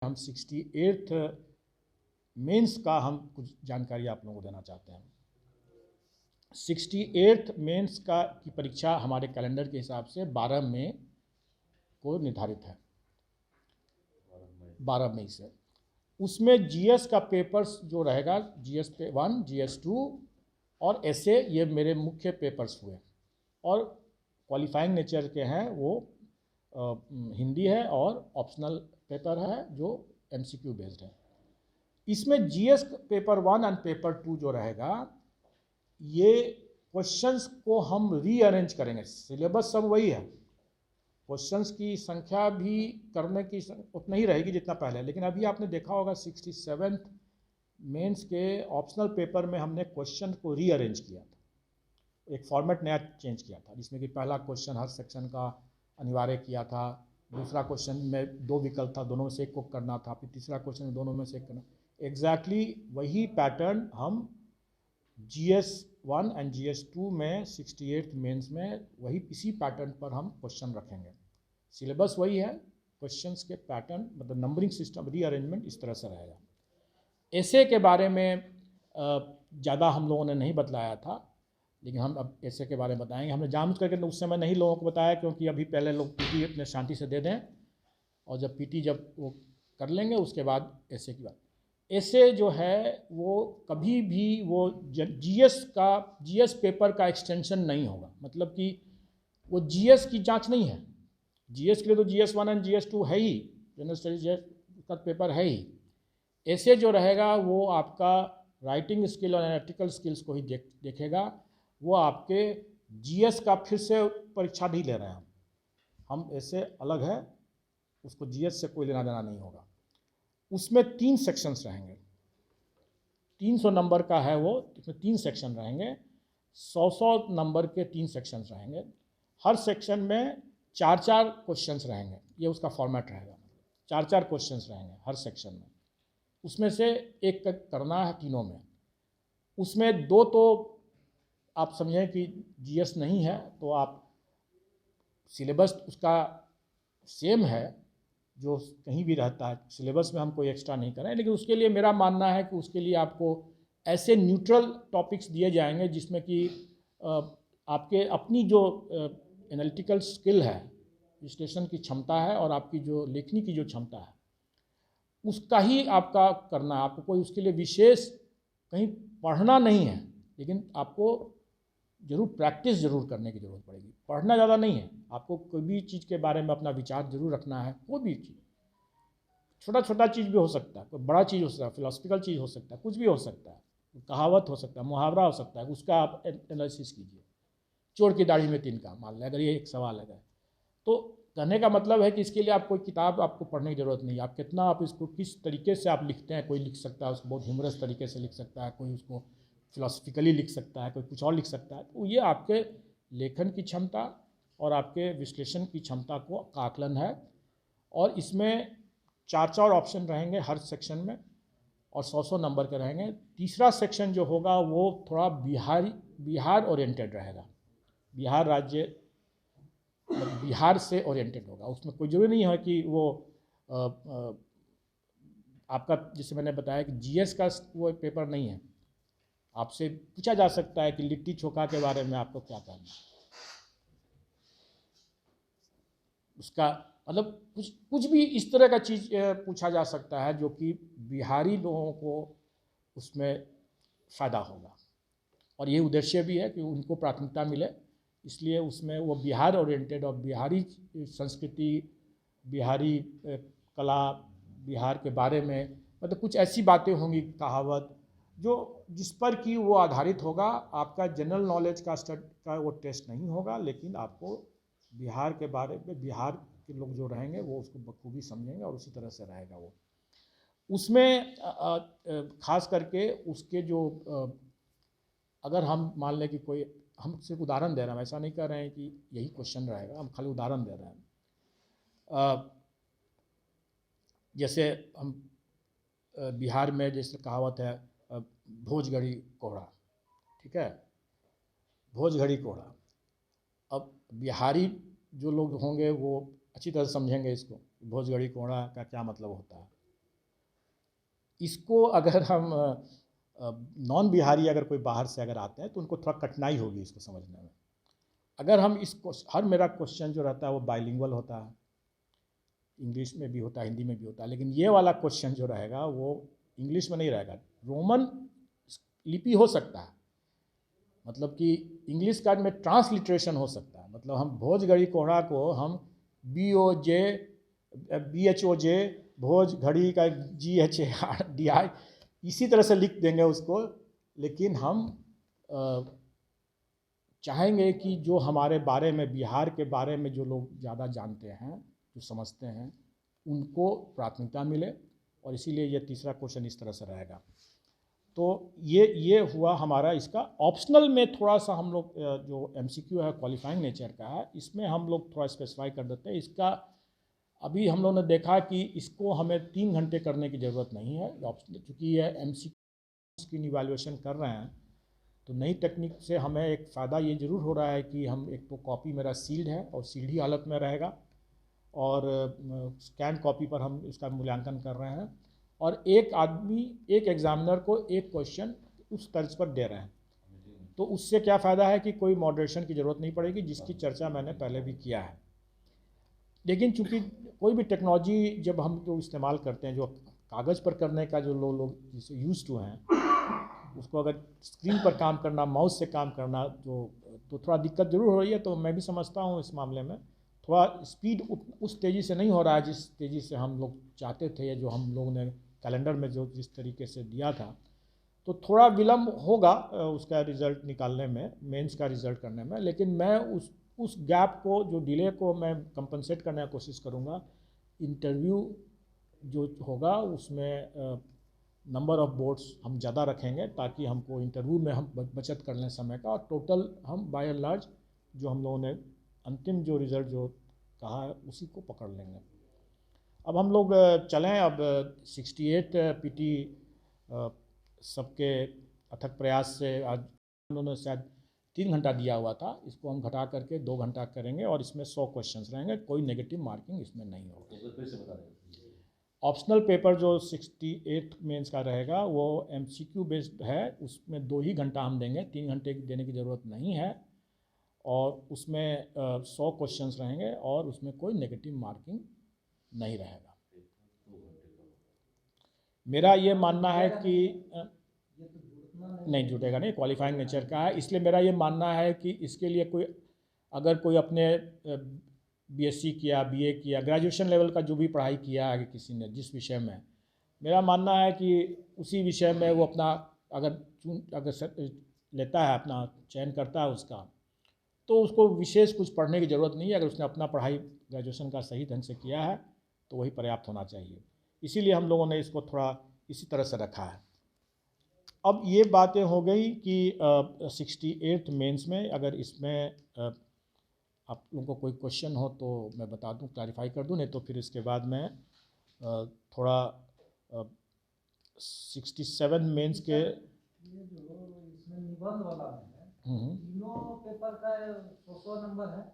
हम 68th mains का हम कुछ जानकारी आप लोगों को देना चाहते हैं। 68th मेंस का की परीक्षा हमारे कैलेंडर के हिसाब से 12 मई को निर्धारित है, 12 मई से। उसमें जीएस का पेपर्स जो रहेगा, जीएस 1, जीएस 2 और एसए, ये मेरे मुख्य पेपर्स हुए। और क्वालिफाइंग नेचर के हैं, वो हिंदी है और ऑप्शनल पेपर है जो एमसीक्यू बेस्ड है। इसमें जीएस पेपर 1 एंड पेपर 2 जो रहेगा, ये क्वेश्चंस को हम रीअरेंज करेंगे। सिलेबस सब वही है, क्वेश्चंस की संख्या भी करने की उतना ही रहेगी जितना पहले। लेकिन अभी आपने देखा होगा 67th मेंस के ऑप्शनल पेपर में हमने क्वेश्चन को रीअरेंज किया था, एक फॉर्मेट नया चेंज किया था, जिसमें कि पहला क्वेश्चन हर सेक्शन का अनिवार्य किया था, दूसरा क्वेश्चन में 2 विकल्प था, दोनों में से एक को करना था, फिर तीसरा क्वेश्चन में दोनों में से एक करना। एग्जैक्टली वही पैटर्न हम GS 1 एंड GS 2 में 68th मेंस में वही इसी पैटर्न पर हम क्वेश्चन रखेंगे। सिलेबस वही है, क्वेश्चंस के पैटर्न मतलब नंबरिंग सिस्टम रीअरेंजमेंट इस तरह से रहेगा। एसे के बारे में ज़्यादा हम लोगों ने नहीं बतलाया था, लेकिन हम अब एसे के बारे में बताएंगे। हमने जानबूझ करके उस समय नहीं लोगों को बताया, क्योंकि अभी पहले लोग पीटी अपने शांति से दे दें, और जब पीटी जब वो कर लेंगे उसके बाद एसे की बात। एसे जो है वो कभी भी वो जीएस पेपर का एक्सटेंशन नहीं होगा, मतलब कि वो जीएस की जांच नहीं है। जीएस के लिए तो GS 1 एंड GS 2 है ही, जनरल स्टडीज का पेपर है ही। ऐसे जो रहेगा वो आपका राइटिंग स्किल और एनालिटिकल स्किल्स को ही देखेगा। वो आपके जीएस का फिर से परीक्षा नहीं ले रहे हैं हम ऐसे अलग है, उसको जीएस से कोई लेना देना नहीं होगा। उसमें 3 सेक्शंस रहेंगे, 300 नंबर का है वो, इसमें 3 सेक्शन रहेंगे, 100 नंबर के 3 सेक्शंस रहेंगे। हर सेक्शन में 4-4 क्वेश्चंस रहेंगे, ये उसका फॉर्मेट रहेगा। 4-4 क्वेश्चंस रहेंगे हर सेक्शन में, उसमें से एक करना है तीनों में। उसमें 2 तो आप समझें कि जीएस नहीं है, तो आप सिलेबस उसका सेम है जो कहीं भी रहता है, सिलेबस में हम कोई एक्स्ट्रा नहीं करें। लेकिन उसके लिए मेरा मानना है कि उसके लिए आपको ऐसे न्यूट्रल टॉपिक्स दिए जाएंगे जिसमें कि आपके अपनी जो एनालिटिकल स्किल है, विश्लेषण की क्षमता है, और आपकी जो लेखनी की जो क्षमता है, उसका ही आपका करना है। आपको कोई उसके लिए विशेष कहीं पढ़ना नहीं है, लेकिन आपको जरूर प्रैक्टिस जरूर करने की ज़रूरत पड़ेगी। पढ़ना ज़्यादा नहीं है, आपको कोई भी चीज़ के बारे में अपना विचार जरूर रखना है। कोई भी चीज़, छोटा छोटा चीज़ भी हो सकता है, कोई बड़ा चीज़ हो सकता है, फिलोसफिकल चीज़ हो सकता है, कुछ भी हो सकता है, कहावत हो सकता है, मुहावरा हो सकता है, उसका आप एनालिसिस कीजिए। चोर की दाढ़ी में 3 काम, मान लें अगर ये एक सवाल है, तो कहने का मतलब है कि इसके लिए आप कोई किताब आपको पढ़ने की ज़रूरत नहीं। आप कितना आप इसको किस तरीके से आप लिखते हैं, कोई लिख सकता है उसको बहुत ह्यूमरस तरीके से लिख सकता है, कोई उसको फिलोसफिकली लिख सकता है, कोई कुछ और लिख सकता है। तो ये आपके लेखन की क्षमता और आपके विश्लेषण की क्षमता को का आकलन है। और इसमें 4-4 ऑप्शन रहेंगे हर सेक्शन में, और 100 नंबर के रहेंगे। तीसरा सेक्शन जो होगा वो थोड़ा बिहार ओरिएंटेड रहेगा, बिहार राज्य बिहार से ओरिएंटेड होगा। उसमें कोई जरूरी नहीं है कि वो आपका, जैसे मैंने बताया कि जीएस का वो पेपर नहीं है। आपसे पूछा जा सकता है कि लिट्टी चोखा के बारे में आपको क्या कहना है, उसका मतलब कुछ भी इस तरह का चीज़ पूछा जा सकता है जो कि बिहारी लोगों को उसमें फ़ायदा होगा। और ये उद्देश्य भी है कि उनको प्राथमिकता मिले, इसलिए उसमें वो बिहार ओरिएंटेड और बिहारी संस्कृति, बिहारी कला, बिहार के बारे में मतलब कुछ ऐसी बातें होंगी, कहावत, जो जिस पर कि वो आधारित होगा। आपका जनरल नॉलेज का वो टेस्ट नहीं होगा, लेकिन आपको बिहार के बारे में, बिहार के लोग जो रहेंगे वो उसको बखूबी समझेंगे, और उसी तरह से रहेगा वो। उसमें खास करके उसके जो अगर हम मान लें कि कोई, हम सिर्फ उदाहरण दे रहे हैं, ऐसा नहीं कर रहे हैं कि यही क्वेश्चन रहेगा, हम खाली उदाहरण दे रहे हैं। जैसे हम बिहार में जैसे कहावत है भोजगढ़ी कोहड़ा, ठीक है, भोजगढ़ी कोहड़ा। अब बिहारी जो लोग होंगे वो अच्छी तरह से समझेंगे इसको, भोजगढ़ी कोहड़ा का क्या मतलब होता है। इसको अगर हम नॉन बिहारी अगर कोई बाहर से अगर आते हैं तो उनको थोड़ा कठिनाई होगी इसको समझने में। अगर हम इसको, हर मेरा क्वेश्चन जो रहता है वो बाइलिंगुअल होता है, इंग्लिश में भी होता है, हिंदी में भी होता है, लेकिन ये वाला क्वेश्चन जो रहेगा वो इंग्लिश में नहीं रहेगा, रोमन लिपि हो सकता है, मतलब कि इंग्लिश का में ट्रांसलिट्रेशन हो सकता है, मतलब हम भोज घड़ी कोहड़ा को हम BHOJ भोज घड़ी का GHARDI इसी तरह से लिख देंगे उसको। लेकिन हम चाहेंगे कि जो हमारे बारे में, बिहार के बारे में जो लोग ज़्यादा जानते हैं, जो समझते हैं, उनको प्राथमिकता मिले, और इसीलिए ये तीसरा क्वेश्चन इस तरह से रहेगा। तो ये हुआ हमारा इसका। ऑप्शनल में थोड़ा सा हम लोग जो MCQ है क्वालिफाइंग नेचर का है, इसमें हम लोग थोड़ा स्पेसिफाई कर देते हैं। इसका अभी हम लोगों ने देखा कि इसको हमें 3 घंटे करने की ज़रूरत नहीं है, ऑप्शनल चूँकि ये MCQ की इवैल्यूएशन कर रहे हैं, तो नई टेक्निक से हमें एक फ़ायदा ये ज़रूर हो रहा है कि हम, एक तो कॉपी मेरा सील्ड है और सील्ड ही हालत में रहेगा, और स्कैन कॉपी पर हम इसका मूल्यांकन कर रहे हैं, और एक आदमी, एक एग्जामिनर को एक क्वेश्चन उस तर्ज पर दे रहे हैं। तो उससे क्या फ़ायदा है कि कोई मॉडरेशन की ज़रूरत नहीं पड़ेगी, जिसकी चर्चा मैंने पहले भी किया है। लेकिन चूंकि कोई भी टेक्नोलॉजी जब हम जो इस्तेमाल करते हैं, जो कागज़ पर करने का जो लोग जिसे यूज़ टू हैं, उसको अगर स्क्रीन पर काम करना, माउस से काम करना, तो थोड़ा दिक्कत ज़रूर हो रही है। तो मैं भी समझता हूँ इस मामले में थोड़ा स्पीड उस तेज़ी से नहीं हो रहा है जिस तेज़ी से हम लोग चाहते थे, या जो हम लोगों ने कैलेंडर में जो जिस तरीके से दिया था। तो थोड़ा विलम्ब होगा उसका रिज़ल्ट निकालने में, मेंस का रिज़ल्ट करने में, लेकिन मैं उस गैप को, जो डिले को मैं कंपनसेट करने की कोशिश करूँगा। इंटरव्यू जो होगा उसमें नंबर ऑफ़ बोर्ड्स हम ज़्यादा रखेंगे, ताकि हमको इंटरव्यू में हम बचत कर लें समय का, और टोटल हम बाय एंड लार्ज जो हम लोगों ने अंतिम जो रिज़ल्ट जो कहा है उसी को पकड़ लेंगे। अब हम लोग चलें। अब 68 PT सबके अथक प्रयास से आज उन्होंने शायद 3 घंटा दिया हुआ था, इसको हम घटा करके 2 घंटा करेंगे, और इसमें 100 क्वेश्चंस रहेंगे, कोई नेगेटिव मार्किंग इसमें नहीं होगा। ऑप्शनल पेपर जो 68 मेंस का रहेगा वो MCQ बेस्ड है, उसमें 2 ही घंटा हम देंगे, 3 घंटे देने की ज़रूरत नहीं है, और उसमें 100 क्वेश्चंस रहेंगे, और उसमें कोई नेगेटिव मार्किंग नहीं रहेगा। मेरा ये मानना है कि नहीं जुटेगा, नहीं, क्वालिफाइंग नेचर का है, इसलिए मेरा ये मानना है कि इसके लिए कोई, अगर कोई अपने BSc किया, BA किया, ग्रेजुएशन लेवल का जो भी पढ़ाई किया है किसी ने जिस विषय में, मेरा मानना है कि उसी विषय में वो अपना अगर लेता है, अपना चयन करता है उसका, तो उसको विशेष कुछ पढ़ने की ज़रूरत नहीं है। अगर उसने अपना पढ़ाई ग्रेजुएशन का सही ढंग से किया है तो वही पर्याप्त होना चाहिए। इसीलिए हम लोगों ने इसको थोड़ा इसी तरह से रखा है। अब ये बातें हो गई कि 68 मेंस में, अगर इसमें आप लोगों को कोई क्वेश्चन हो तो मैं बता दूं, क्लैरिफाई कर दूं, नहीं तो फिर इसके बाद में थोड़ा 67 मेंस के ये जो इसमें निबंध वाला है, तीनों पेपर का 100 नंबर है।